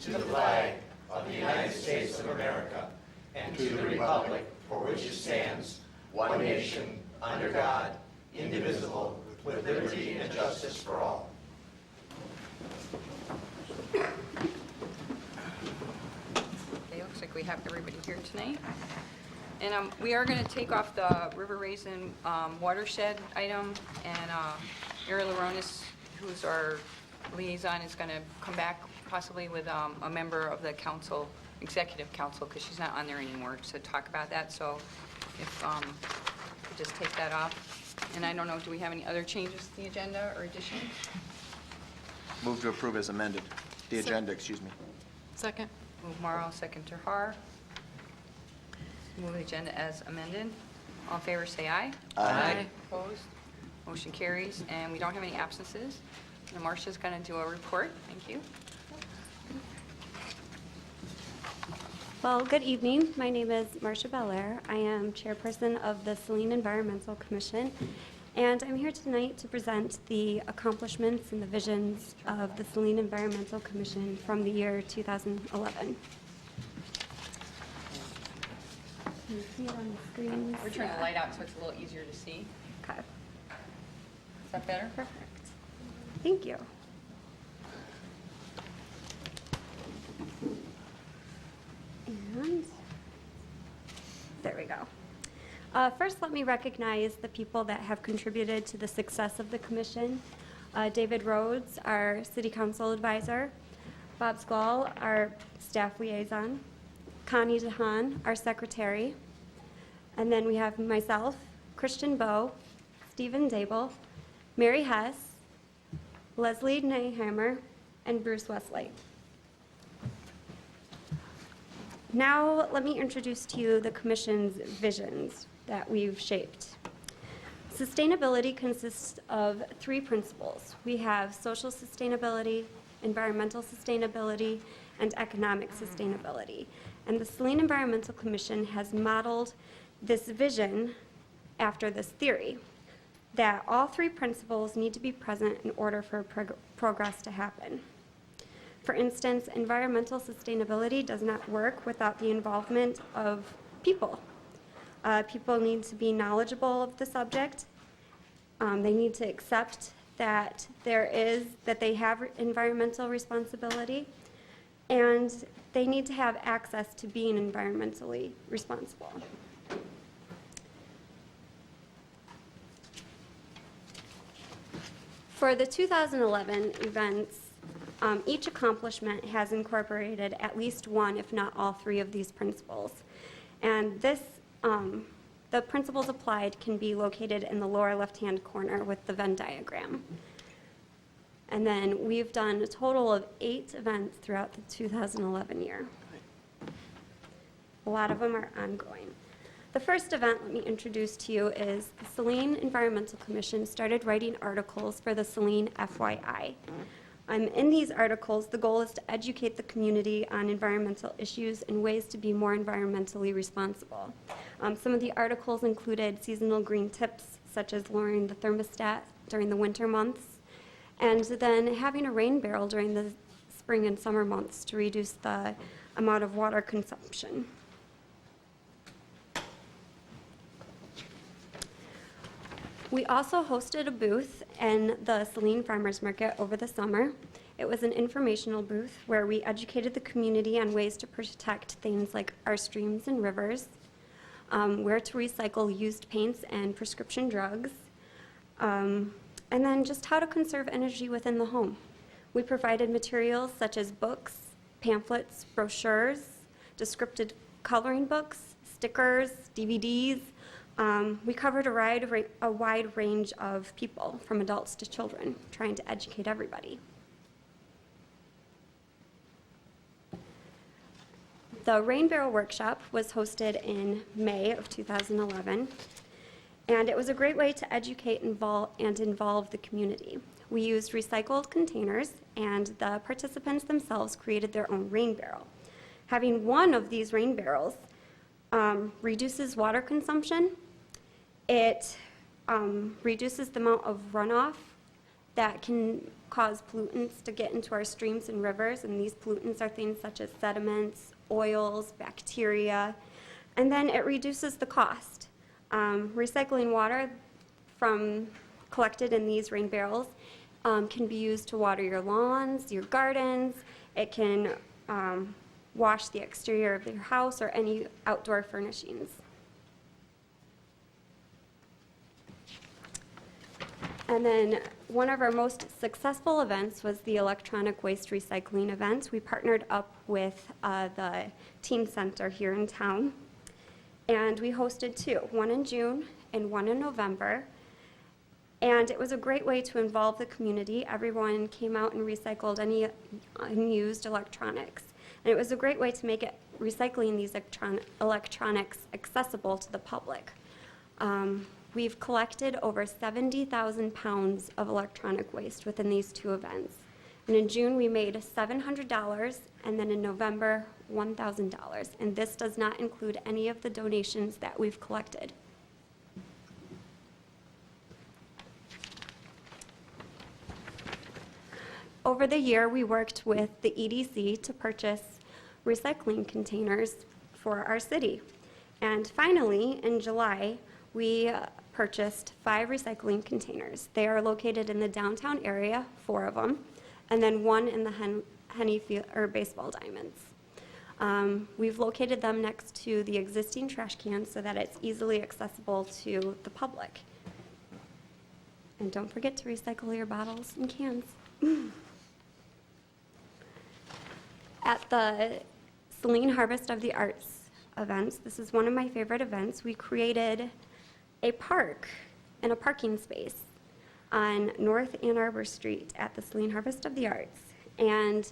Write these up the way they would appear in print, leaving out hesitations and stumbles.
to the flag of the United States of America and to the republic for which it stands, one nation, under God, indivisible, with liberty and justice for all. Okay, looks like we have everybody here tonight. And we are going to take off the River Raisin watershed item, and Mary Laronis, who's our liaison, is going to come back possibly with a member of the council, executive council, because she's not on there anymore, to talk about that. So if we just take that off. And I don't know, do we have any other changes to the agenda or additions? Move to approve as amended. The agenda, excuse me. Second. Move Morrow, second Tahar. Move the agenda as amended. All in favor, say aye. Aye. Opposed? Motion carries, and we don't have any absences. And Marcia's going to do a report. Thank you. Well, good evening. My name is Marcia Belair. I am chairperson of the Saline Environmental Commission, and I'm here tonight to present the accomplishments and the visions of the Saline Environmental Commission from the year 2011. Can you see it on the screen? We're turning the light out so it's a little easier to see. Okay, Is that better? perfect. Thank you. And there we go. First, let me recognize the people that have contributed to the success of the commission. David Rhodes, our city council advisor, Bob Squall, our staff liaison, Connie DeHaan, our secretary, and then we have myself, Christian Bowe, Stephen Dable, Mary Hess, Leslie Neyhammer, and Bruce Wesley. Now, let me introduce to you the Commission's visions that we've shaped. Sustainability consists of 3 principles. We have social sustainability, environmental sustainability, and economic sustainability. And the Saline Environmental Commission has modeled this vision after this theory, that all 3 principles need to be present in order for progress to happen. For instance, environmental sustainability does not work without the involvement of people. People need to be knowledgeable of the subject. They need to accept that they have environmental responsibility, and they need to have access to being environmentally responsible. For the 2011 events, each accomplishment has incorporated at least one, if not all 3 of these principles. And the principles applied can be located in the lower left-hand corner with the Venn diagram. And then we've done a total of 8 events throughout the 2011 year. A lot of them are ongoing. The first event, let me introduce to you, is the Saline Environmental Commission started writing articles for the Saline FYI. In these articles, the goal is to educate the community on environmental issues and ways to be more environmentally responsible. Some of the articles included seasonal green tips, such as lowering the thermostat during the winter months, and then having a rain barrel during the spring and summer months to reduce the amount of water consumption. We also hosted a booth in the Saline Farmers Market over the summer. It was an informational booth where we educated the community on ways to protect things like our streams and rivers, where to recycle used paints and prescription drugs, and then just how to conserve energy within the home. We provided materials such as books, pamphlets, brochures, descriptive coloring books, stickers, DVDs. We covered a wide range of people, from adults to children, trying to educate everybody. The Rain Barrel Workshop was hosted in May of 2011, and it was a great way to educate and involve the community. We used recycled containers, and the participants themselves created their own rain barrel. Having one of these rain barrels reduces water consumption. It reduces the amount of runoff that can cause pollutants to get into our streams and rivers, and these pollutants are things such as sediments, oils, bacteria, and then it reduces the cost. Recycling water from collected in these rain barrels can be used to water your lawns, your gardens. It can wash the exterior of your house or any outdoor furnishings. And then one of our most successful events was the electronic waste recycling event. We partnered up with the teen center here in town, and we hosted two, one in June and one in November. And it was a great way to involve the community. Everyone came out and recycled any unused electronics. And it was a great way to make it recycling these electronics accessible to the public. We've collected over 70,000 pounds of electronic waste within these two events. And in June, we made $700, and then in November, $1,000. And this does not include any of the donations that we've collected. Over the year, we worked with the EDC to purchase recycling containers for our city. And finally, in July, we purchased 5 recycling containers. They are located in the downtown area, 4 of them, and then 1 in the Henny Field, or baseball diamonds. We've located them next to the existing trash cans so that it's easily accessible to the public. And don't forget to recycle your bottles and cans. At the Saline Harvest of the Arts events, this is one of my favorite events, we created a park and a parking space on North Ann Arbor Street at the Saline Harvest of the Arts. And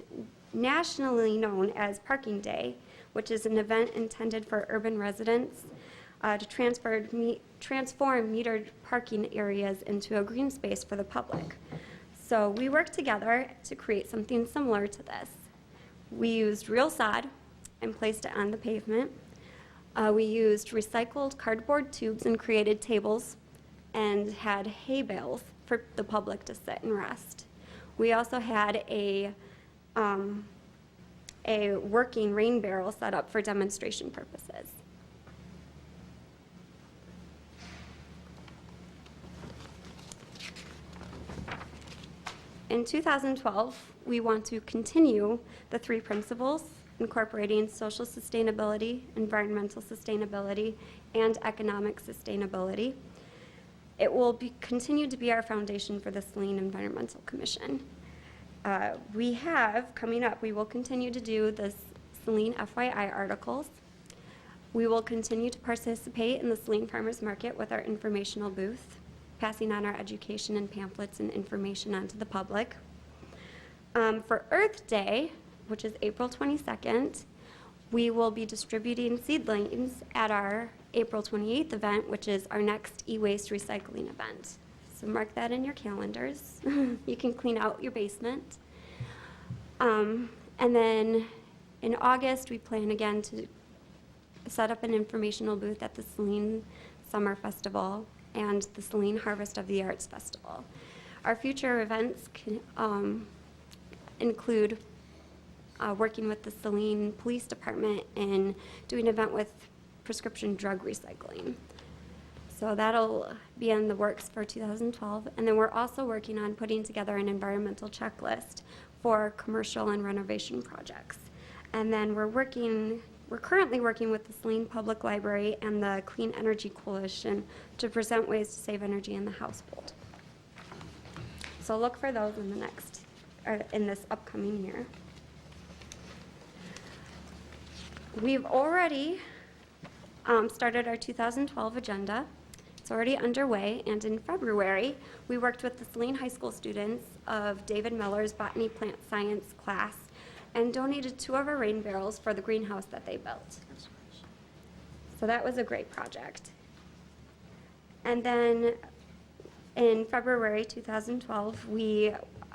nationally known as Parking Day, which is an event intended for urban residents to transform metered parking areas into a green space for the public. So we worked together to create something similar to this. We used real sod and placed it on the pavement. We used recycled cardboard tubes and created tables and had hay bales for the public to sit and rest. We also had a working rain barrel set up for demonstration purposes. In 2012, we want to continue the 3 principles incorporating social sustainability, environmental sustainability, and economic sustainability. It will continue to be our foundation for the Saline Environmental Commission. We have, coming up, we will continue to do the Saline FYI articles. We will continue to participate in the Saline Farmers Market with our informational booth, passing on our education and pamphlets and information onto the public. For Earth Day, which is April 22nd, we will be distributing seedlings at our April 28th event, which is our next e-waste recycling event. So mark that in your calendars. You can clean out your basement. And then in August, we plan again to set up an informational booth at the Saline Summer Festival and the Saline Harvest of the Arts Festival. Our future events can, include working with the Saline Police Department and doing an event with prescription drug recycling. So that'll be in the works for 2012. And then we're also working on putting together an environmental checklist for commercial and renovation projects. And then we're currently working with the Saline Public Library and the Clean Energy Coalition to present ways to save energy in the household. So look for those in this upcoming year. We've already started our 2012 agenda. It's already underway, and in February, we worked with the Saline High School students of David Miller's Botany Plant Science class and donated 2 of our rain barrels for the greenhouse that they built. So that was a great project. And then in February 2012, we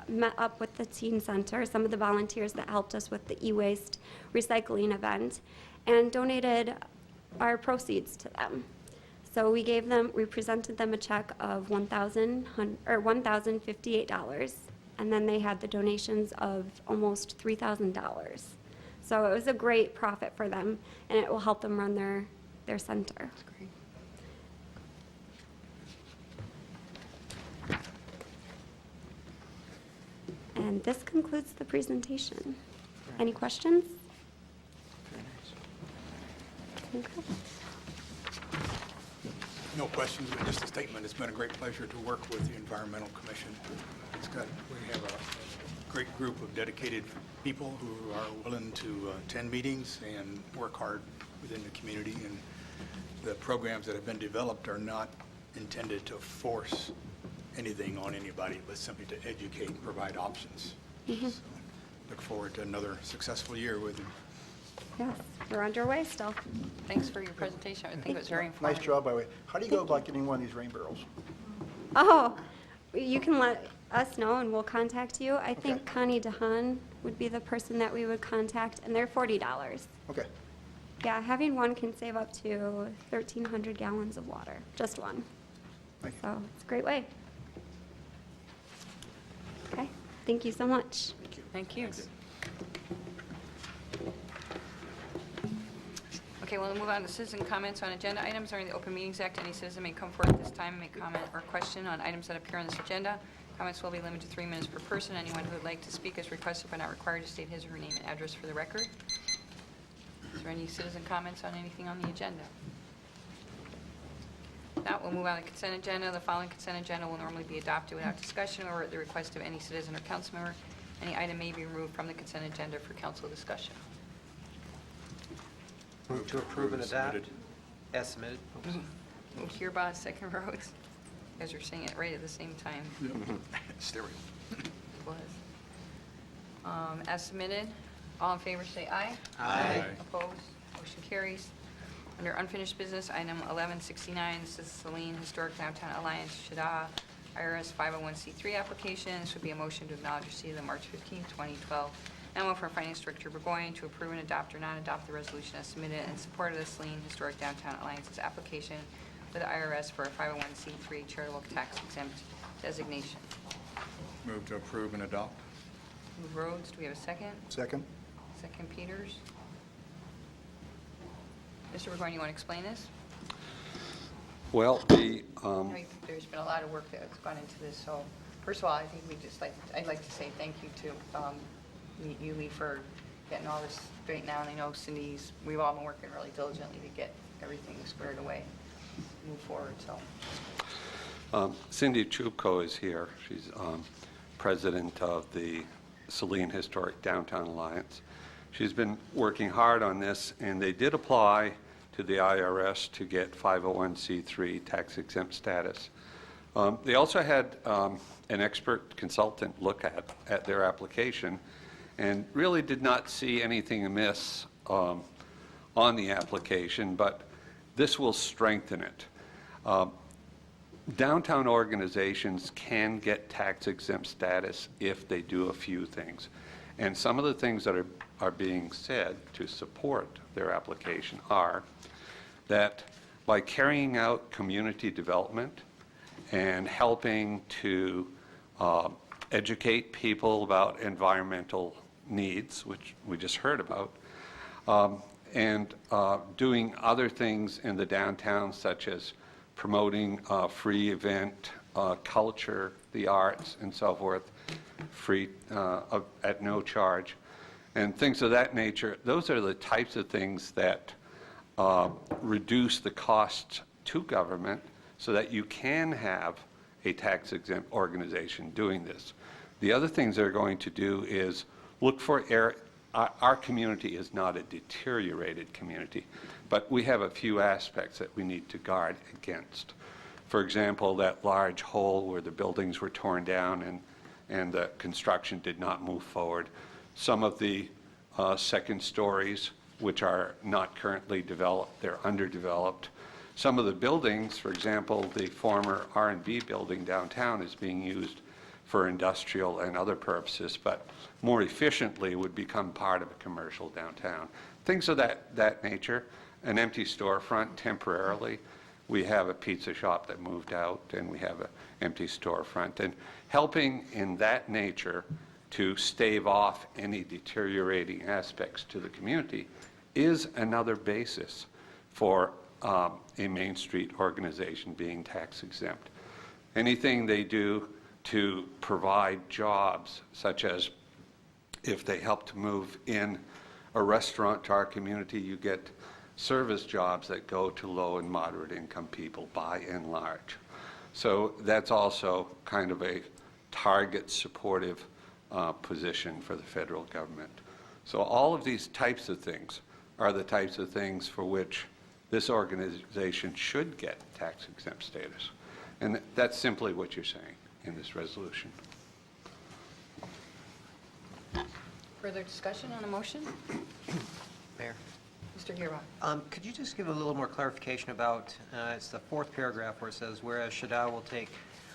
met up with the Teen Center, some of the volunteers that helped us with the e-waste recycling event, and donated our proceeds to them. So we presented them a check of $1,058, and then they had the donations of almost $3,000. So it was a great profit for them, and it will help them run their center. That's great. And this concludes the presentation. Any questions? Okay. No questions, but just a statement. It's been a great pleasure to work with the Environmental Commission. We have a great group of dedicated people who are willing to attend meetings and work hard within the community. And the programs that have been developed are not intended to force anything on anybody, but simply to educate and provide options. So look forward to another successful year with you. Yes, we're underway still. Thanks for your presentation. I think it was very Nice informative. job, by the way. How do you go about getting one of these rain barrels? Oh, you can let us know and we'll contact you. I think Connie DeHaan would be the person that we would contact, and they're $40. Okay. Yeah, having one can save up to 1,300 gallons of water, just one. Thank you. So it's a great way. Okay, thank you so much. Thank you. Okay, we'll move on to citizen comments on agenda items under the Open Meetings Act. Any citizen may come forward at this time and make comment or question on items that appear on this agenda. Comments will be limited to 3 minutes per person. Anyone who would like to speak is requested but not required to state his or her name and address for the record. Is there any citizen comments on anything on the agenda? Now, we'll move on to the consent agenda. The following consent agenda will normally be adopted without discussion or at the request of any citizen or council member. Any item may be removed from the consent agenda for council discussion. Move to approve and adopt Submitted. as submitted. Moved here by second Rhodes. You guys are saying it right at the same time. Stereo. It was. As submitted, all in favor say aye. Aye. Opposed? Motion carries. Under unfinished business, item 1169, this is Saline Historic Downtown Alliance, Shada, IRS 501c3 application. This would be a motion to acknowledge receipt of the March 15, 2012 memo from Finance Director Burgoyne to approve and adopt or not adopt the resolution as submitted in support of the Saline Historic Downtown Alliance's application with the IRS for a 501c3 charitable tax exempt designation. Move to approve and adopt. Move Rhodes, do we have a second? Second? Second Peters. Mr. Burgoyne, you want to explain this? Well, There's been a lot of work that's gone into this, so first of all, I think I'd like to say thank you to you, Lee, for getting all this straightened out. I know we've all been working really diligently to get everything squared away, move forward, so. Cindy Chupko is here. She's president of the Saline Historic Downtown Alliance. She's been working hard on this, and they did apply to the IRS to get 501c3 tax exempt status. They also had an expert consultant look at their application and really did not see anything amiss on the application, but this will strengthen it. Downtown organizations can get tax exempt status if they do a few things. And some of the things that are being said to support their application are that by carrying out community development and helping to educate people about environmental needs, which we just heard about, and doing other things in the downtown, such as promoting free event, culture, the arts, and so forth, free at no charge, and things of that nature. Those are the types of things that reduce the cost to government so that you can have a tax-exempt organization doing this. The other things they're going to do is look for our community is not a deteriorated community, but we have a few aspects that we need to guard against. For example, that large hole where the buildings were torn down and the construction did not move forward. Some of the second stories, which are not currently developed, they're underdeveloped. Some of the buildings, for example, the former R&B building downtown is being used for industrial and other purposes, but more efficiently would become part of a commercial downtown. Things of that nature, an empty storefront temporarily We have a pizza shop that moved out, and we have an empty storefront. And helping in that nature to stave off any deteriorating aspects to the community is another basis for a Main Street organization being tax exempt. Anything they do to provide jobs, such as if they help to move in a restaurant to our community, you get service jobs that go to low and moderate income people by and large. So that's also kind of a target supportive position for the federal government. So all of these types of things are the types of things for which this organization should get tax exempt status. And that's simply what you're saying in this resolution. Further discussion on the motion? Mayor. Mr. Hero. Could you just give a little more clarification about, it's the fourth paragraph where it says, whereas SHDA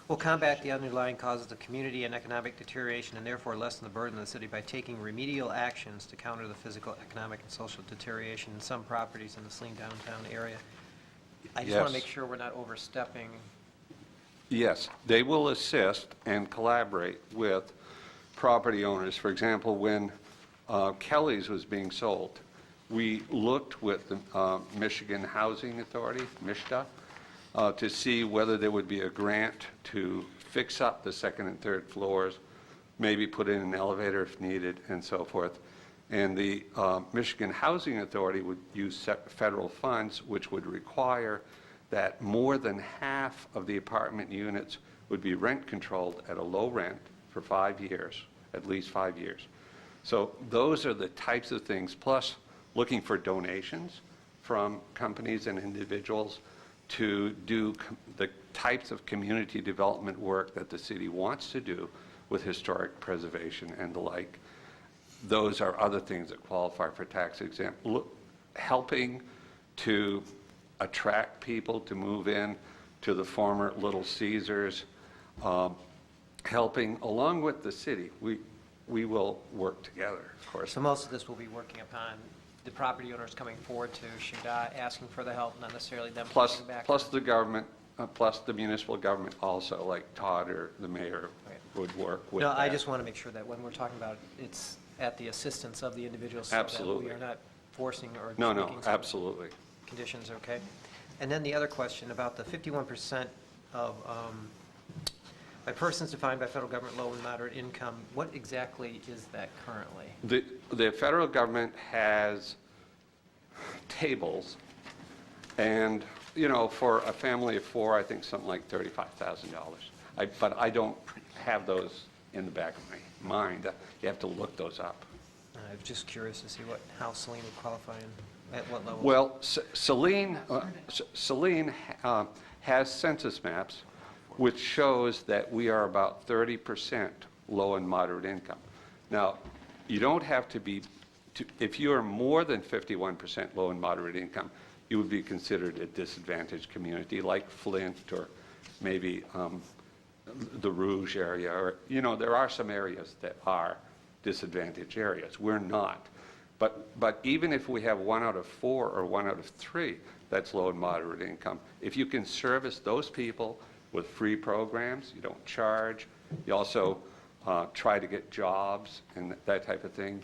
will combat the underlying causes of community and economic deterioration and therefore lessen the burden of the city by taking remedial actions to counter the physical, economic, and social deterioration in some properties in the Saline downtown area. I just want to Yes. make sure we're not overstepping. Yes, they will assist and collaborate with property owners. For example, when Kelly's was being sold, we looked with the Michigan Housing Authority, MISHDA, to see whether there would be a grant to fix up the second and third floors, maybe put in an elevator if needed, and so forth. And the Michigan Housing Authority would use federal funds, which would require that more than half of the apartment units would be rent controlled at a low rent for 5 years, at least 5 years. So those are the types of things, plus looking for donations from companies and individuals to do the types of community development work that the city wants to do with historic preservation and the like. Those are other things that qualify for tax exempt. Helping to attract people to move in to the former Little Caesars, helping along with the city. We will work together, of course. So most of this will be working upon the property owners coming forward to SHDA, asking for the help, not necessarily them Plus pushing back. the government, plus the municipal government also, like Todd or the mayor Right. would work with No, I that. just want to make sure that when we're talking about, it's at the assistance of the individuals. So that Absolutely. we are not forcing or No, making some absolutely. conditions, okay? And then the other question about the 51% of, by persons defined by federal government low and moderate income, what exactly is that currently? The federal government has tables, and, you know, for a family of 4, I think something like $35,000. But I don't have those in the back of my mind. You have to look those up. I'm just curious to see how Saline would qualify and at what level. Well, Saline has census maps, which shows that we are about 30% low and moderate income. Now, you don't have to be, if you are more than 51% low and moderate income, you would be considered a disadvantaged community like Flint or maybe the Rouge area, or, you know, there are some areas that are disadvantaged areas. We're not. But even if we have 1 out of 4 or 1 out of 3 that's low and moderate income, if you can service those people with free programs, you don't charge, you also try to get jobs and that type of thing,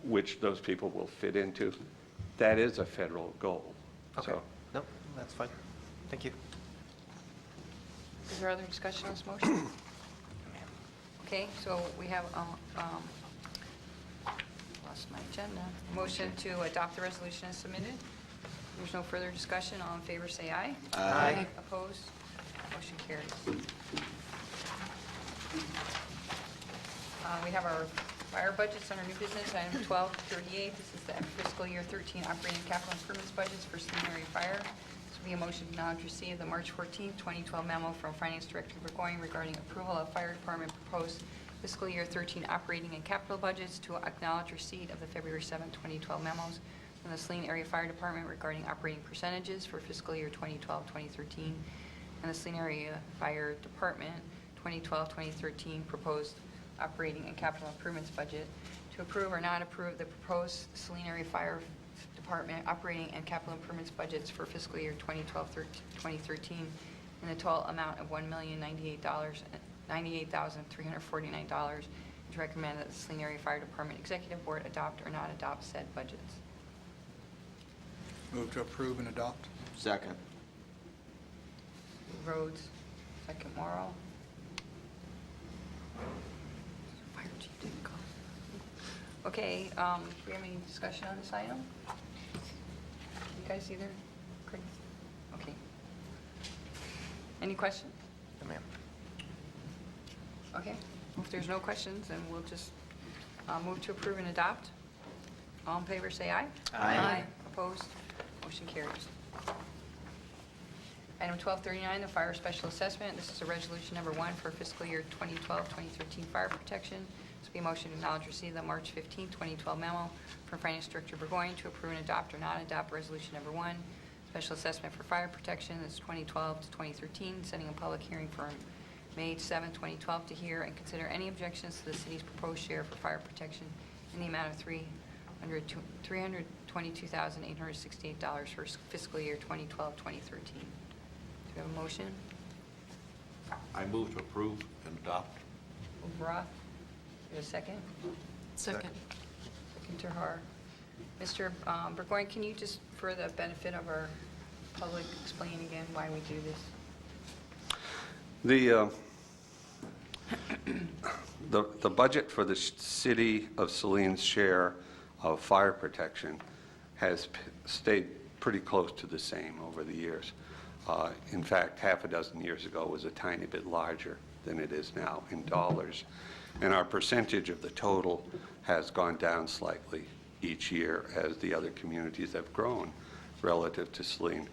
which those people will fit into, that is a federal goal. Okay, So, no, that's fine. Thank you. Is there other discussion on this motion? Okay, so we have, lost my agenda. Motion to adopt the resolution as submitted. There's no further discussion. All in favor, say aye. Aye. Opposed? Motion carries. We have our fire budgets under new business, item 1238. This is the fiscal year 13 operating capital improvements budgets for Saline area fire. This will be a motion to acknowledge receipt of the March 14, 2012 memo from Finance Director Burgoyne regarding approval of fire department proposed fiscal year 13 operating and capital budgets, to acknowledge receipt of the February 7, 2012 memos from the Saline area fire department regarding operating percentages for fiscal year 2012-2013, and the Saline area fire department 2012-2013 proposed operating and capital improvements budget, to approve or not approve the proposed Saline area fire Department operating and capital improvements budgets for fiscal year 2012-2013 in the total amount of $1,098,349. It's recommended that the Saline Area Fire Department Executive Board adopt or not adopt said budgets. Move to approve and adopt. Second. Rhodes, second Morrow. Fire chief didn't call. Okay, do we have any discussion on this item? You guys either? Craig? Okay. Any questions? No, ma'am. Okay, if there's no questions, then we'll just move to approve and adopt. All in favor, say aye. Aye. Opposed? Motion carries. Item 1239, the fire special assessment. This is a resolution number 1 for fiscal year 2012-2013 fire protection. This will be a motion to acknowledge receipt of the March 15, 2012 memo from Finance Director Burgoyne to approve and adopt or not adopt resolution number 1, special assessment for fire protection. This is 2012 to 2013, setting a public hearing for May 7, 2012 to hear and consider any objections to the city's proposed share for fire protection in the amount of $322,868 for fiscal year 2012-2013. Do we have a motion? I move to approve and adopt. Roth, do you have a second? Second. Second Terhar. Mr. Burgoyne, can you just, for the benefit of our public, explain again why we do this? The budget for the city of Saline's share of fire protection has stayed pretty close to the same over the years. In fact, half a dozen years ago was a tiny bit larger than it is now in dollars. And our percentage of the total has gone down slightly each year as the other communities have grown relative to Saline.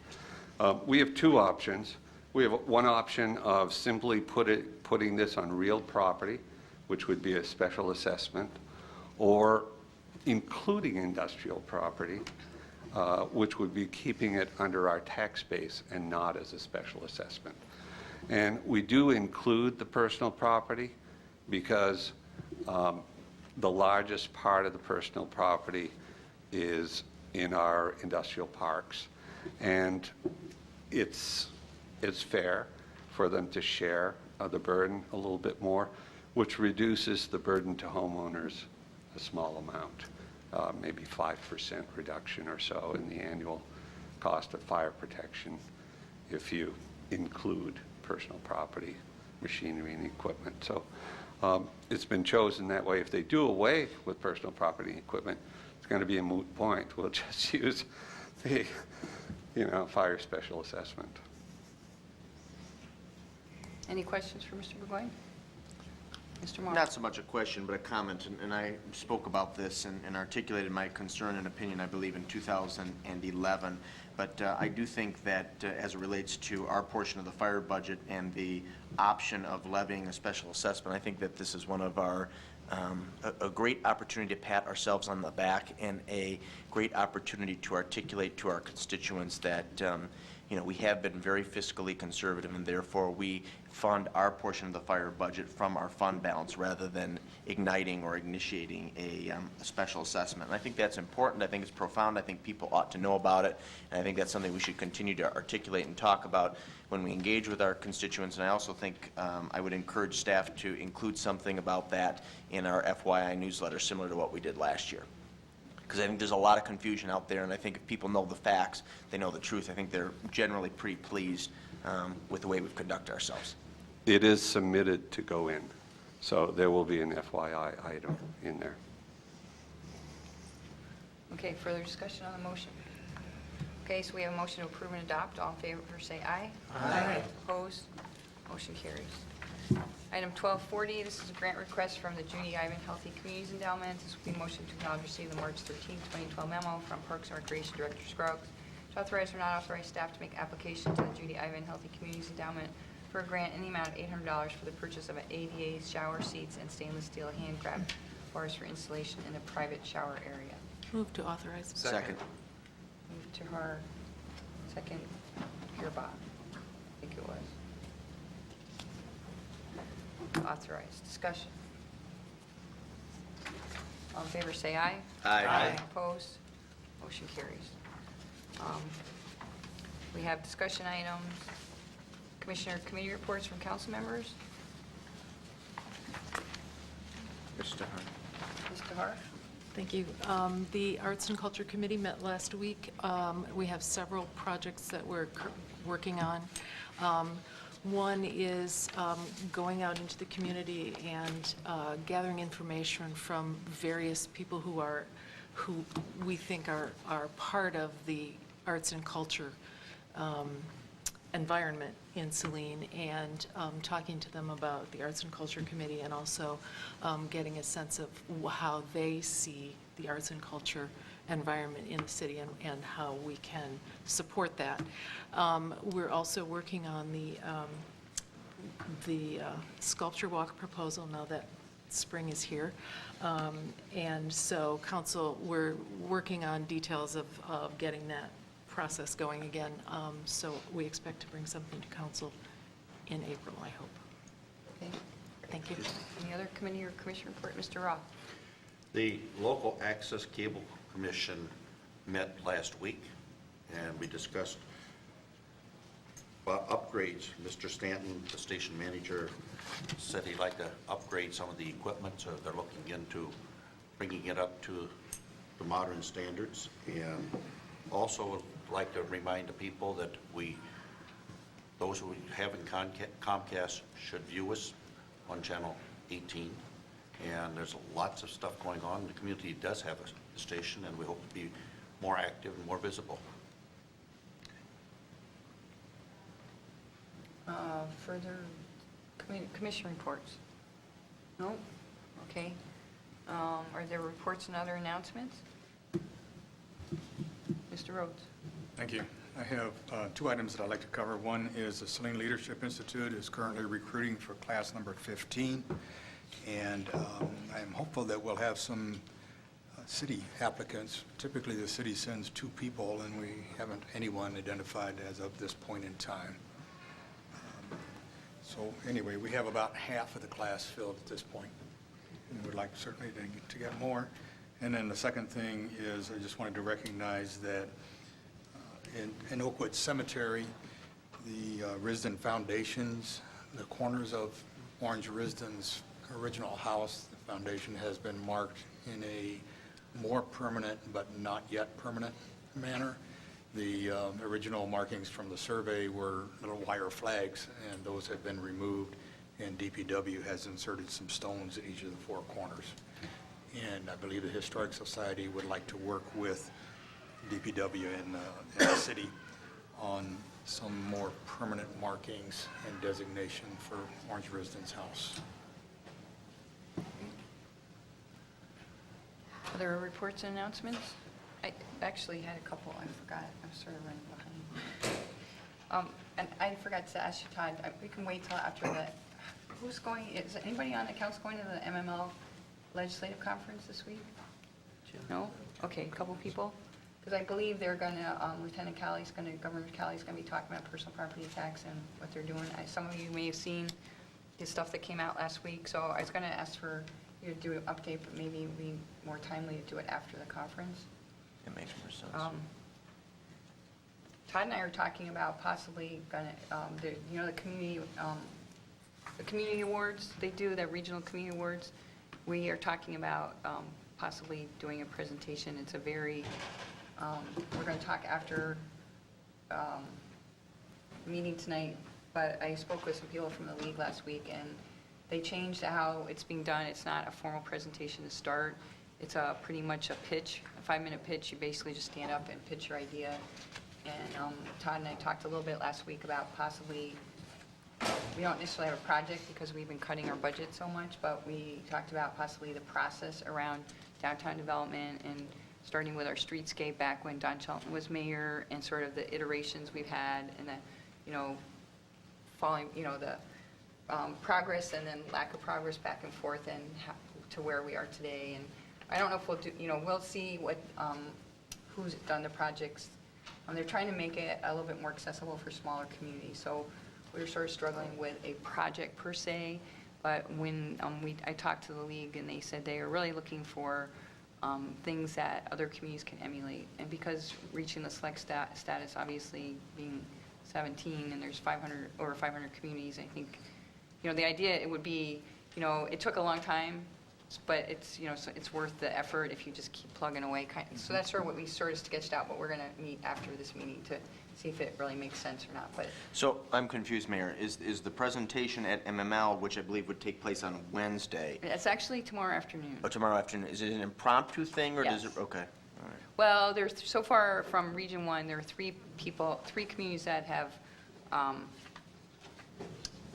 We have two options. We have one option of simply putting this on real property, which would be a special assessment, or including industrial property, which would be keeping it under our tax base and not as a special assessment. And we do include the personal property because the largest part of the personal property is in our industrial parks. And it's fair for them to share the burden a little bit more, which reduces the burden to homeowners a small amount, maybe 5% reduction or so in the annual cost of fire protection if you include personal property, machinery, and equipment. So it's been chosen that way. If they do away with personal property and equipment, it's going to be a moot point. We'll just use the fire special assessment. Any questions for Mr. Burgoyne? Mr. Morrow? Not so much a question, but a comment, and I spoke about this and articulated my concern and opinion, I believe, in 2011. But I do think that as it relates to our portion of the fire budget and the option of levying a special assessment, I think that this is one of our a great opportunity to pat ourselves on the back and a great opportunity to articulate to our constituents that we have been very fiscally conservative, and therefore we fund our portion of the fire budget from our fund balance rather than igniting or initiating a special assessment. And I think that's important. I think it's profound. I think people ought to know about it. And I think that's something we should continue to articulate and talk about when we engage with our constituents. And I also think I would encourage staff to include something about that in our FYI newsletter, similar to what we did last year. Because I think there's a lot of confusion out there, and I think if people know the facts, they know the truth. I think they're generally pretty pleased with the way we've conducted ourselves. It is submitted to go in, so there will be an FYI item in there. Okay, further discussion on the motion? Okay, so we have a motion to approve and adopt. All in favor, say aye. Aye. Opposed? Motion carries. Item 1240, this is a grant request from the Judy Ivan Healthy Communities Endowment. This will be a motion to acknowledge receipt of the March 13, 2012 memo from Parks and Recreation Director Scruggs to authorize or not authorize staff to make application to the Judy Ivan Healthy Communities Endowment for a grant in the amount of $800 for the purchase of an ADA shower seats and stainless steel hand grab bars for installation in a private shower area. Move to authorize. Second. Move to her. Second, Gearbox. I think it was. Authorized. Discussion. All in favor, say aye. Aye. Opposed? Motion carries. We have discussion items. Commissioner committee reports from council members. Mr. Hart. Mr. Hart? Thank you. The Arts and Culture Committee met last week. We have several projects that we're working on. One is going out into the community and gathering information from various people who we think are part of the arts and culture environment in Saline, and talking to them about the Arts and Culture Committee, and also getting a sense of how they see the arts and culture environment in the city and how we can support that. We're also working on the sculpture walk proposal now that spring is here. And so council, we're working on details of getting that process going again. So we expect to bring something to council in April, I hope. Okay. Thank you. Any other committee or commission report? Mr. Roth? The Local Access Cable Commission met last week, and we discussed upgrades. Mr. Stanton, the station manager, said he'd like to upgrade some of the equipment, so they're looking into bringing it up to the modern standards. And also would like to remind the people that those who have in Comcast should view us on channel 18. And there's lots of stuff going on. The community does have a station, and we hope to be more active and more visible. Further commission reports? No? Okay. Are there reports and other announcements? Mr. Rhodes? Thank you. I have two items that I'd like to cover. One is the Saline Leadership Institute is currently recruiting for class number 15, and I'm hopeful that we'll have some city applicants. Typically, the city sends 2 people, and we haven't anyone identified as of this point in time. So anyway, we have about half of the class filled at this point, and we'd like certainly to get more. And then the second thing is I just wanted to recognize that in Oakwood Cemetery, the Risden Foundations, the corners of Orange Risden's original house, the foundation has been marked in a more permanent but not yet permanent manner. The original markings from the survey were little wire flags, and those have been removed, and DPW has inserted some stones at each of the 4 corners. And I believe the Historic Society would like to work with DPW and the city on some more permanent markings and designation for Orange Risden's house. Other reports and announcements? I actually had a couple. I forgot. I'm sort of running behind. And I forgot to ask you, Todd, we can wait till after that. Who's going, is anybody on the council going to the MML legislative conference this week? No? Okay, a couple people? Because I believe they're going to, Governor Callie's going to be talking about personal property tax and what they're doing. Some of you may have seen the stuff that came out last week, so I was going to ask for you to do an update, but maybe it would be more timely to do it after the conference. It makes more sense. Todd and I are talking about possibly going to, the community awards they do, the regional community awards. We are talking about possibly doing a presentation. It's a very, we're going to talk after meeting tonight, but I spoke with some people from the league last week, and they changed how it's being done. It's not a formal presentation to start. It's pretty much a pitch, a 5-minute pitch. You basically just stand up and pitch your idea. And Todd and I talked a little bit last week about possibly, we don't necessarily have a project because we've been cutting our budget so much, but we talked about possibly the process around downtown development and starting with our streetscape back when Don Shelton was mayor, and sort of the iterations we've had, and the, following, the progress and then lack of progress back and forth, and to where we are today. And I don't know if we'll do, we'll see what, who's done the projects. They're trying to make it a little bit more accessible for smaller communities. So we're sort of struggling with a project per se, but when I talked to the league, and they said they are really looking for things that other communities can emulate. And because reaching the select status, obviously being 17, and there's 500 communities, I think, the idea, it would be, it took a long time, but it's, so it's worth the effort if you just keep plugging away. So that's sort of what we sort of sketched out, but we're going to meet after this meeting to see if it really makes sense or not. But So I'm confused, Mayor. Is the presentation at MML, which I believe would take place on Wednesday, it's actually tomorrow afternoon. tomorrow afternoon, is it an impromptu thing, or does it? Yes. Okay, all right. Well, there's, so far from Region 1, there are three communities that have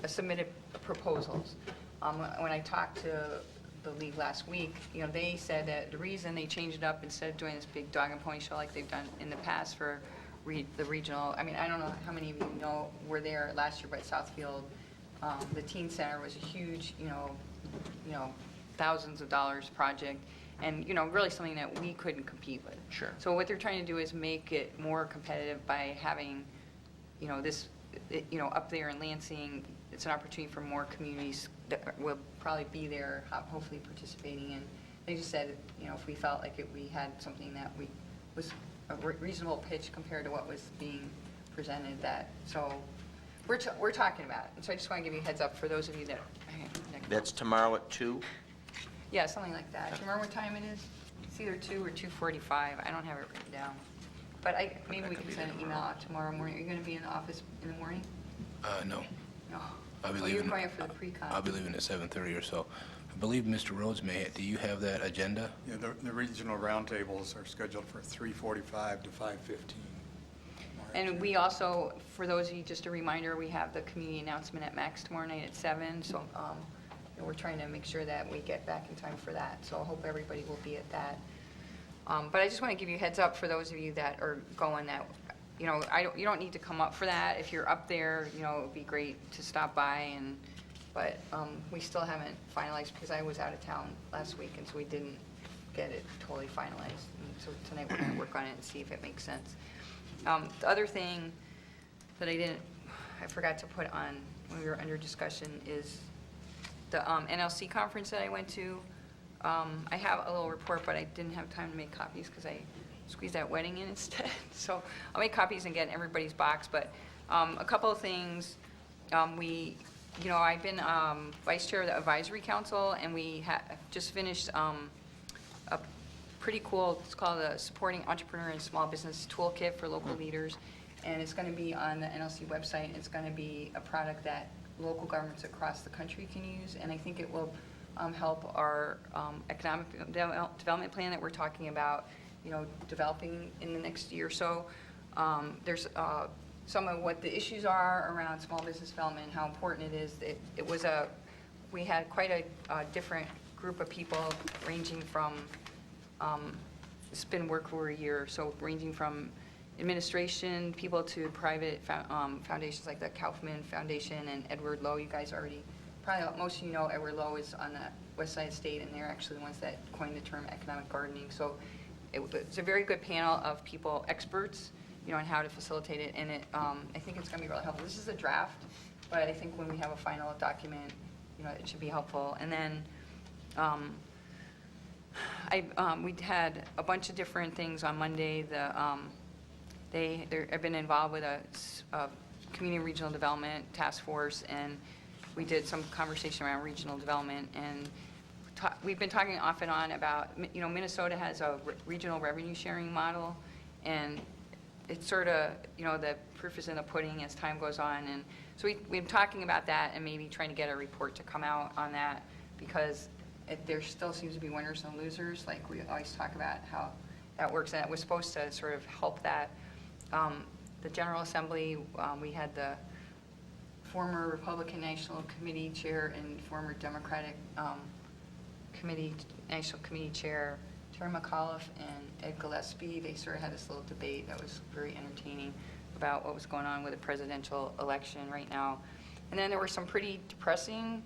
submitted proposals. When I talked to the league last week, they said that the reason they changed it up, instead of doing this big dog and pony show like they've done in the past for the regional, I don't know how many of you were there last year, but Southfield, the teen center was a huge, thousands of dollars project, and, really something that we couldn't compete with. Sure. So what they're trying to do is make it more competitive by having, this, up there in Lansing, it's an opportunity for more communities that will probably be there, hopefully participating in. They just said, if we felt like we had something that was a reasonable pitch compared to what was being presented, so we're talking about it. And so I just want to give you a heads up for those of you that. That's tomorrow at 2? Yeah, something like that. Do you remember what time it is? It's either 2 or 2:45. I don't have it written down. But maybe we can send an email out tomorrow morning. Are you going to be in the office in the morning? No. No. I'll be Oh, you're leaving. going for the pre-con. I'll be leaving at 7:30 or so. I believe Mr. Rhodes may. Do you have that agenda? Yeah, the regional roundtables are scheduled for 3:45 to 5:15. And we also, for those of you, just a reminder, we have the community announcement at Max tomorrow night at 7. So we're trying to make sure that we get back in time for that. So I hope everybody will be at that. But I just want to give you a heads up for those of you that are going that, you don't need to come up for that. If you're up there, it would be great to stop by. But we still haven't finalized because I was out of town last week, and so we didn't get it totally finalized. And so tonight we're going to work on it and see if it makes sense. The other thing that I forgot to put on when we were under discussion is the NLC conference that I went to. I have a little report, but I didn't have time to make copies because I squeezed that wedding in instead. So I'll make copies and get in everybody's box. But a couple of things. I've been vice chair of the advisory council, and we just finished a pretty cool, it's called the Supporting Entrepreneur and Small Business Toolkit for Local Leaders. And it's going to be on the NLC website. It's going to be a product that local governments across the country can use. And I think it will help our economic development plan that we're talking about, developing in the next year or so. There's some of what the issues are around small business development and how important it is. We had quite a different group of people ranging from, it's been work for a year, so ranging from administration people to private foundations like the Kaufman Foundation and Edward Lowe. You guys already, probably most of you know Edward Lowe is on the West Side State, and they're actually the ones that coined the term economic gardening. So it's a very good panel of people, experts, on how to facilitate it. And I think it's going to be really helpful. This is a draft, but I think when we have a final document, it should be helpful. And then we had a bunch of different things on Monday. I've been involved with a community regional development task force, and we did some conversation around regional development. And we've been talking off and on about, Minnesota has a regional revenue sharing model, and it's sort of, the proof is in the pudding as time goes on. And so we've been talking about that and maybe trying to get a report to come out on that, because there still seems to be winners and losers. Like we always talk about how that works, and it was supposed to sort of help that. The General Assembly, we had the former Republican National Committee Chair and former Democratic National Committee Chair, Terry McAuliffe and Ed Gillespie. They sort of had this little debate that was very entertaining about what was going on with the presidential election right now. And then there were some pretty depressing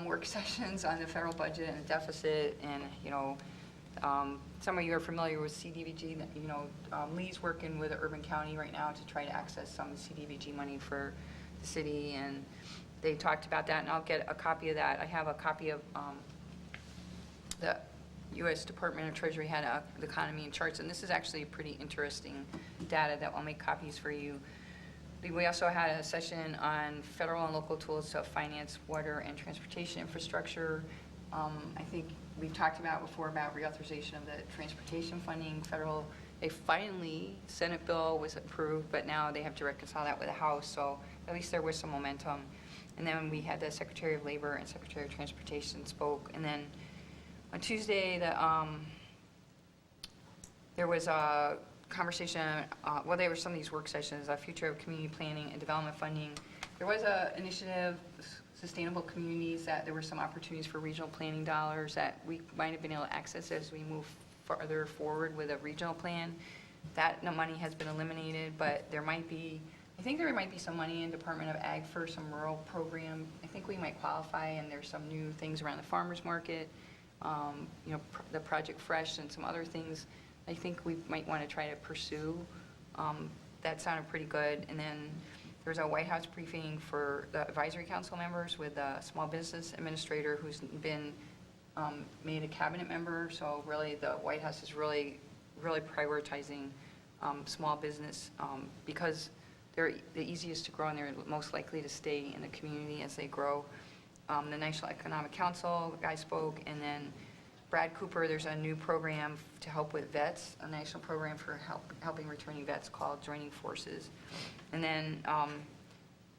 work sessions on the federal budget and the deficit, and some of you are familiar with CDBG. Lee's working with the urban county right now to try to access some CDBG money for the city, and they talked about that, and I'll get a copy of that. I have a copy of the U.S. Department of Treasury had the economy in charts, and this is actually pretty interesting data that I'll make copies for you. We also had a session on federal and local tools to finance water and transportation infrastructure. I think we've talked about before about reauthorization of the transportation funding. They finally, Senate bill was approved, but now they have to reconcile that with the House, so at least there was some momentum. And then we had the Secretary of Labor and Secretary of Transportation spoke. And then on Tuesday, there was a conversation, well, there were some of these work sessions, future of community planning and development funding. There was an initiative, Sustainable Communities, that there were some opportunities for regional planning dollars that we might have been able to access as we move farther forward with a regional plan. That money has been eliminated, but there might be, I think there might be some money in Department of Ag for some rural program. I think we might qualify, and there's some new things around the farmers market, the Project Fresh and some other things I think we might want to try to pursue. That sounded pretty good. And then there was a White House briefing for the advisory council members with a small business administrator who's been made a cabinet member. So really the White House is really prioritizing small business because they're the easiest to grow and they're most likely to stay in the community as they grow. The National Economic Council guy spoke, and then Brad Cooper, there's a new program to help with vets, a national program for helping returning vets called Joining Forces. And then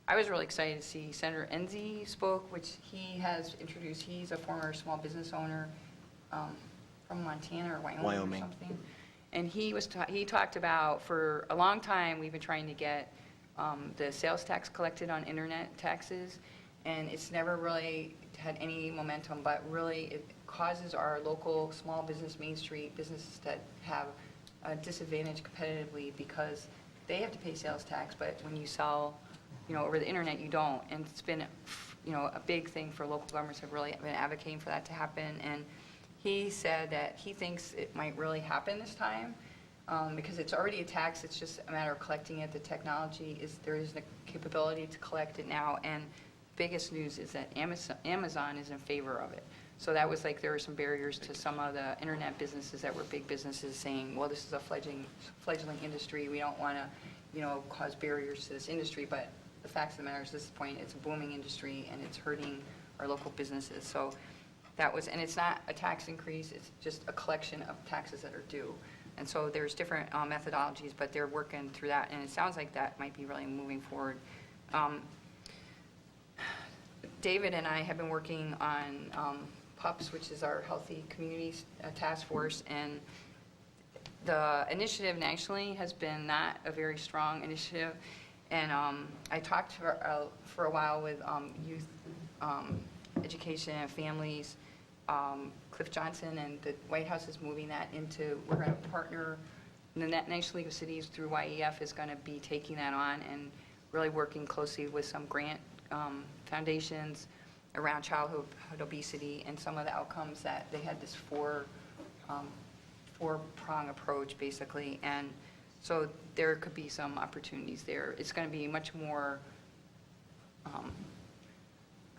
I was really excited to see Senator Enzi spoke, which he has introduced. He's a former small business owner from Montana or Wyoming or something. And he talked about, for a long time, we've been trying to get the sales tax collected on internet taxes, and it's never really had any momentum, but really it causes our local small business, Main Street businesses that have a disadvantage competitively because they have to pay sales tax, but when you sell, over the internet, you don't. And it's been, a big thing for local governments have really been advocating for that to happen. And he said that he thinks it might really happen this time because it's already a tax. It's just a matter of collecting it. The technology there is the capability to collect it now. And biggest news is that Amazon is in favor of it. So that was there were some barriers to some of the internet businesses that were big businesses saying, well, this is a fledgling industry. We don't want to, cause barriers to this industry. But the fact of the matter is, at this point, it's a booming industry and it's hurting our local businesses. So that was, and it's not a tax increase. It's just a collection of taxes that are due. And so there's different methodologies, but they're working through that. And it sounds like that might be really moving forward. David and I have been working on PUPS, which is our Healthy Communities Task Force, and the initiative nationally has been not a very strong initiative. And I talked for a while with youth education and families. Cliff Johnson and the White House is moving that into, we're going to partner, the National League of Cities through YEF is going to be taking that on and really working closely with some grant foundations around childhood obesity and some of the outcomes that they had this four-prong approach basically, and so there could be some opportunities there. It's going to be much more,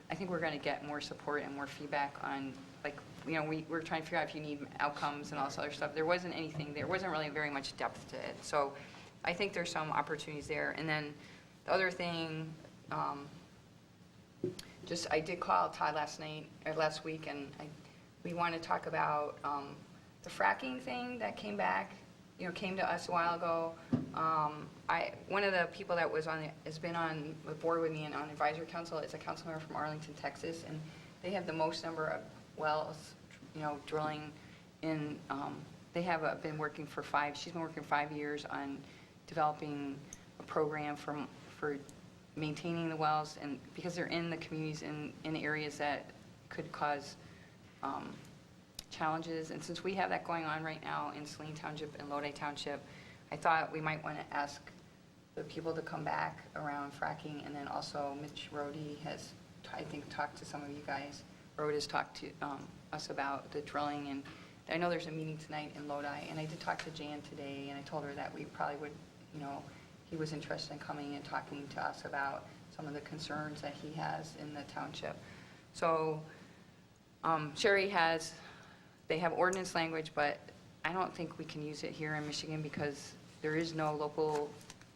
I think we're going to get more support and more feedback on, we're trying to figure out if you need outcomes and all this other stuff. There wasn't really very much depth to it. So I think there's some opportunities there. And then the other thing, I did call Todd last week, and we want to talk about the fracking thing that came to us a while ago. One of the people that has been on the board with me and on advisory council is a council member from Arlington, Texas, and they have the most number of wells, drilling in. They have been working she's been working 5 years on developing a program for maintaining the wells, and because they're in the communities in areas that could cause challenges. And since we have that going on right now in Saline Township and Lodi Township, I thought we might want to ask the people to come back around fracking. And then also Mitch Rohde has, I think, talked to some of you guys. Rohde has talked to us about the drilling, and I know there's a meeting tonight in Lodi, and I did talk to Jan today, and I told her that we probably would, he was interested in coming and talking to us about some of the concerns that he has in the township. So Sherry has they have ordinance language, but I don't think we can use it here in Michigan because there is no local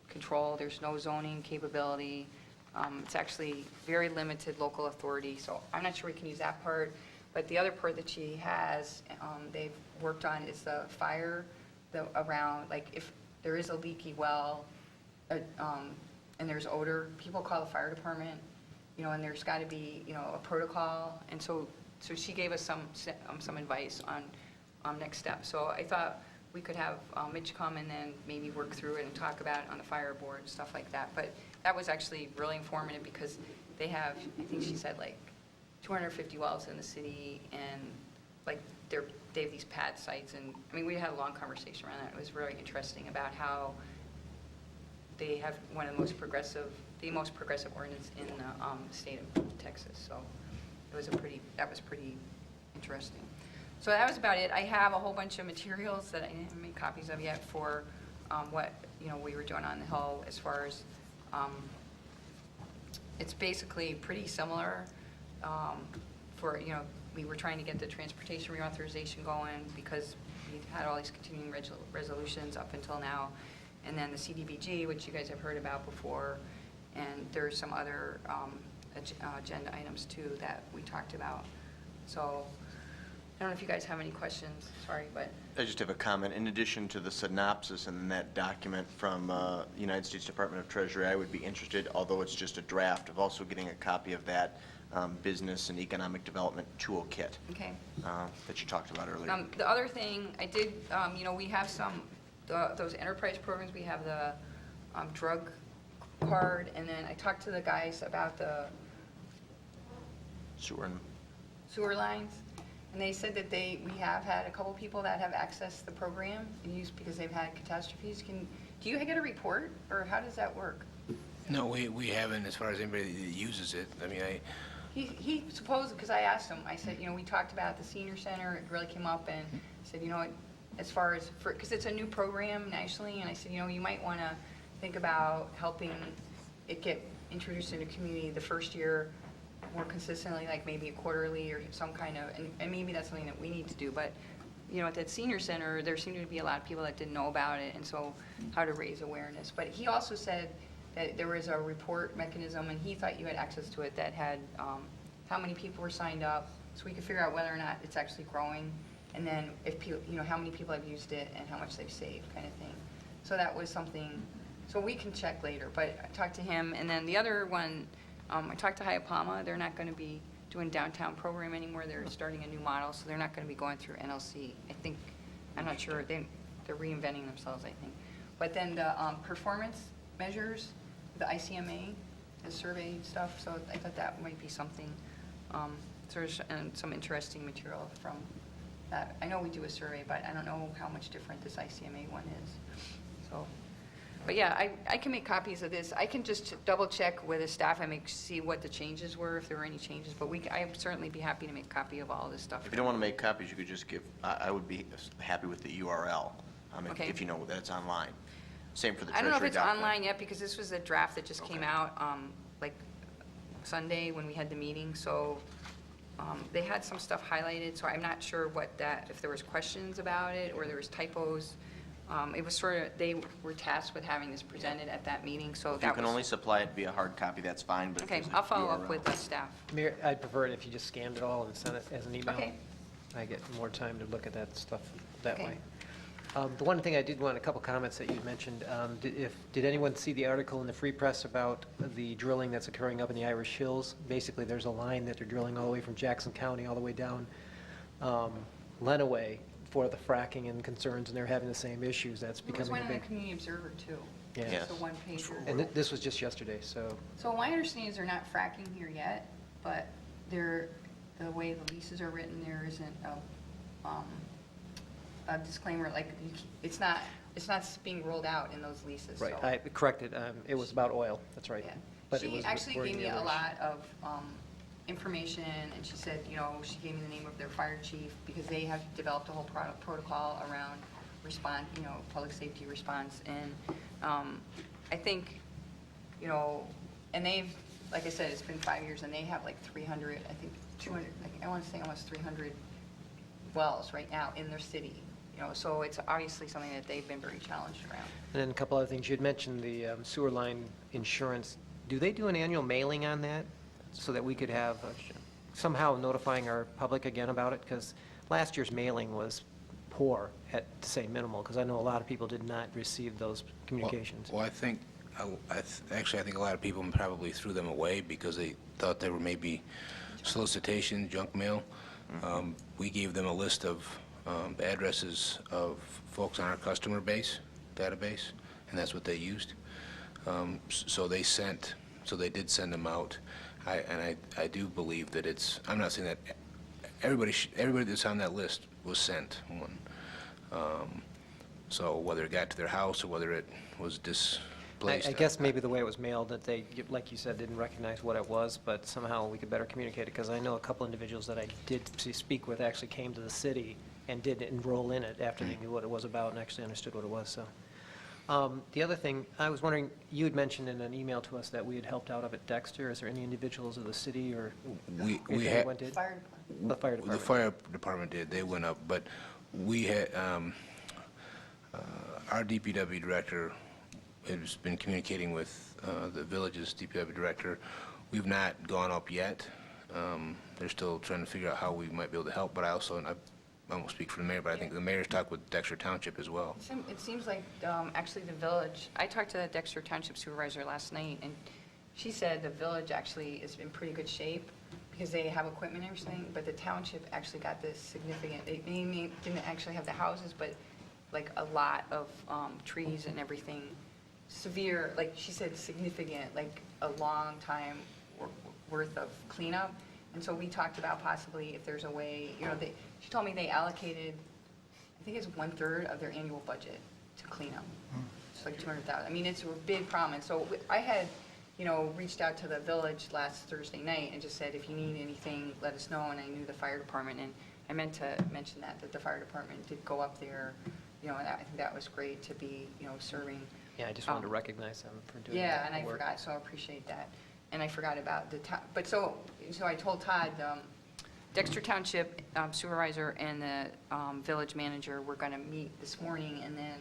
control, there's no zoning capability. It's actually very limited local authority, so I'm not sure we can use that part. But the other part that she has, they've worked on is the fire, around, like if there is a leaky well, and there's odor, people call the fire department, and there's got to be, a protocol. And so she gave us some advice on next steps. So I thought we could have Mitch come and then maybe work through it and talk about it on the fire board and stuff like that. But that was actually really informative because they have, I think she said, like 250 wells in the city, and like they have these pad sites. And I mean, we had a long conversation around that. It was very interesting about how they have one of the most progressive ordinance in the state of Texas. So that was pretty interesting. So that was about it. I have a whole bunch of materials that I didn't make copies of yet for what we were doing on the Hill as far as it's basically pretty similar for we were trying to get the transportation reauthorization going because we've had all these continuing resolutions up until now, and then the CDBG, which you guys have heard about before, and there's some other agenda items too that we talked about. So I don't know if you guys have any questions, sorry, but. I just have a comment. In addition to the synopsis and that document from the United States Department of Treasury, I would be interested, although it's just a draft, of also getting a copy of that business and economic development toolkit Okay. that you talked about earlier. The other thing I did, we have those enterprise programs. We have the drug card, and then I talked to the guys about the sewer lines, and they said that we have had a couple people that have accessed the program and used because they've had catastrophes. Do you get a report, or how does that work? No, we haven't, as far as anybody that uses it. I mean, He supposed, because I asked him, I said, we talked about the senior center, it really came up, and I said, as far as, because it's a new program nationally, and I said, you might want to think about helping it get introduced into community the first year more consistently, like maybe quarterly or some kind of, and maybe that's something that we need to do, but, at that senior center, there seemed to be a lot of people that didn't know about it, and so how to raise awareness. But he also said that there was a report mechanism, and he thought you had access to it, that had how many people were signed up, so we could figure out whether or not it's actually growing, and then if people, how many people have used it and how much they've saved, kind of thing. So that was something, so we can check later, but I talked to him, and then the other one, I talked to Hayapama. They're not going to be doing downtown program anymore. They're starting a new model, so they're not going to be going through NLC. I think, I'm not sure, they're reinventing themselves, I think. But then the performance measures, the ICMA, the survey stuff, so I thought that might be something, and some interesting material from that. I know we do a survey, but I don't know how much different this ICMA one is. So, but yeah, I can make copies of this. I can just double check with the staff and see what the changes were, if there were any changes, but I'd certainly be happy to make a copy of all this stuff. If you don't want to make copies, you could just I would be happy with the URL, Okay. if you know that it's online. Same for the I Treasury don't know if it's document. online yet, because this was a draft that just came out, like Sunday when we had the meeting, so they had some stuff highlighted, so I'm not sure if there was questions about it, or there was typos. It was sort of, they were tasked with having this presented at that meeting, so If that you was. can only supply it via hard copy, that's fine, but if Okay, there's a I'll follow up URL. with the staff. Mayor, I'd prefer it if you just scanned it all and sent it as an email. Okay. I get more time to look at that stuff that Okay. way. The one thing I did want, a couple comments that you mentioned. Did anyone see the article in the Free Press about the drilling that's occurring up in the Irish Hills? Basically, there's a line that they're drilling all the way from Jackson County all the way down Lenawee for the fracking and concerns, and they're having the same issues. That's There was becoming one a in the big. Community Observer, too. Yeah. Yes. It's a one-pager. And this was just yesterday, so. So my understanding is they're not fracking here yet, but the way the leases are written, there isn't a disclaimer, like, it's not being rolled out in those leases, so. Right, I corrected. It was about oil. That's right. Yeah. But it She was actually wording gave me the a other lot of information, and she said, she gave me the name of their fire chief, because they have developed a whole protocol around public safety response, and I think, and they've, like I said, it's been 5 years, and they have like 300, I think 200, I want to say almost 300 wells right now in their city, so it's obviously something that they've been very challenged around. And then a couple other things. You had mentioned the sewer line insurance. Do they do an annual mailing on that so that we could have somehow notifying our public again about it? Because last year's mailing was poor, to say minimal, because I know a lot of people did not receive those communications. Well, I think, actually, I think a lot of people probably threw them away because they thought they were maybe solicitation, junk mail. We gave them a list of addresses of folks on our customer base, database, and that's what they used. So they did send them out. I do believe that I'm not saying that everybody that's on that list was sent one. So whether it got to their house or whether it was displaced. I guess maybe the way it was mailed, that they, like you said, didn't recognize what it was, but somehow we could better communicate it, because I know a couple individuals that I did speak with actually came to the city and did enroll in it after they knew what it was about and actually understood what it was, so. The other thing, I was wondering, you had mentioned in an email to us that we had helped out up at Dexter. Is there any individuals of the city or We if had, anyone did? Fire The fire department. the fire department did, they went up, but we had, our DPW director has been communicating with the village's DPW director. We've not gone up yet. They're still trying to figure out how we might be able to help, but I won't speak for the mayor, but I think the mayor's talked with Dexter Township as well. It seems like, actually, the village, I talked to the Dexter Township supervisor last night, and she said the village actually is in pretty good shape because they have equipment and everything, but the township actually got this significant, they didn't actually have the houses, but like a lot of trees and everything, severe, like she said, significant, like a long time worth of cleanup. And so we talked about possibly if there's a way, she told me they allocated, I think it's 1/3 of their annual budget to clean up. It's like 200,000. I mean, it's a big problem. And so I had, reached out to the village last Thursday night and just said, if you need anything, let us know. And I knew the fire department, and I meant to mention that the fire department did go up there, and I think that was great to be, serving. Yeah, I just wanted to recognize them for doing Yeah, that and I work. forgot, so I appreciate that. And I forgot about but so I told Todd, Dexter Township supervisor and the village manager were going to meet this morning and then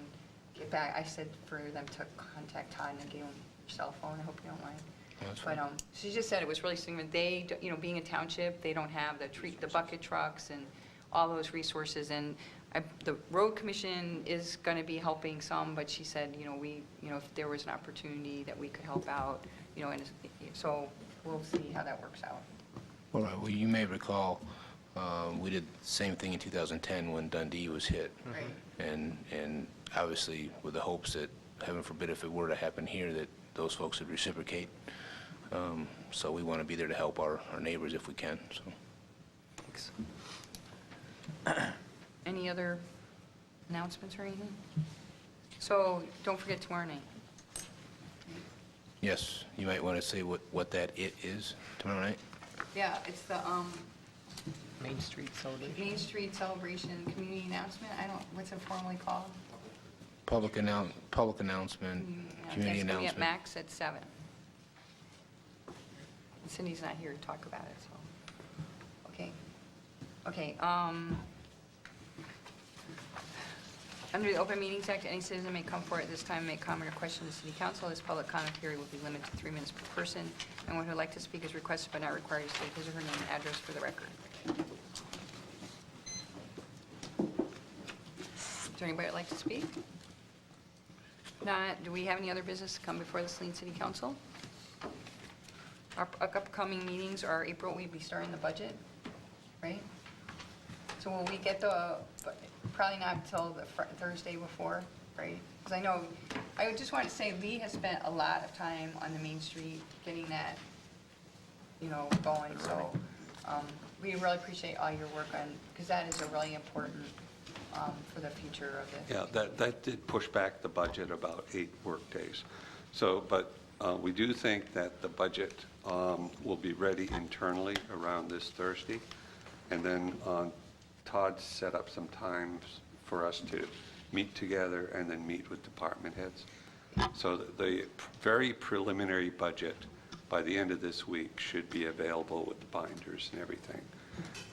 get back. I said for them to contact Todd, and I gave him your cell phone. I hope you don't mind. That's But fine. she just said it was really significant. They, being a township, they don't have the bucket trucks and all those resources. And the road commission is going to be helping some, but she said, if there was an opportunity that we could help out, and so we'll see how that works out. Well, you may recall, we did the same thing in 2010 when Dundee was hit. Right. And obviously with the hopes that, heaven forbid, if it were to happen here, that those folks would reciprocate. So we want to be there to help our neighbors if we can, so. Thanks. Any other announcements or anything? So don't forget tomorrow night. Yes, you might want to say what that it is tomorrow night? Yeah, it's the Main Street celebration. Main Street Celebration Community Announcement. What's it formally called? Public announcement, community It's going to be at announcement. Max at 7. And Cindy's not here to talk about it, so. Okay, under the Open Meetings Act, any citizen may come forward at this time and make comment or question to the city council. This public comment period will be limited to 3 minutes per person. Anyone who would like to speak is requested but not required to state his or her name and address for the record. Is there anybody that'd like to speak? If not, do we have any other business to come before the Saline City Council? Our upcoming meetings are April, we'll be starting the budget, right? So will we get probably not until the Thursday before, right? Because I just wanted to say Lee has spent a lot of time on the Main Street getting that, going. So we really appreciate all your work on, because that is a really important for the future of this. Yeah, that did push back the budget about 8 workdays. So, but we do think that the budget will be ready internally around this Thursday. And then Todd set up some times for us to meet together and then meet with department heads. So the very preliminary budget by the end of this week should be available with the binders and everything.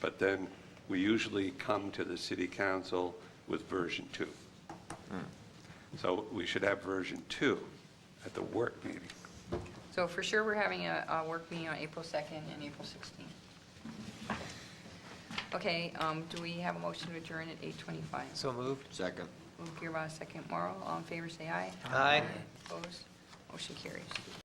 But then we usually come to the city council with version 2. So we should have version 2 at the work meeting. So for sure, we're having a work meeting on April 2nd and April 16th. Okay, do we have a motion to adjourn at 8:25? So moved. Second. Moved here by second. Morrow, all in favor, say aye. Aye. Opposed? Motion carries.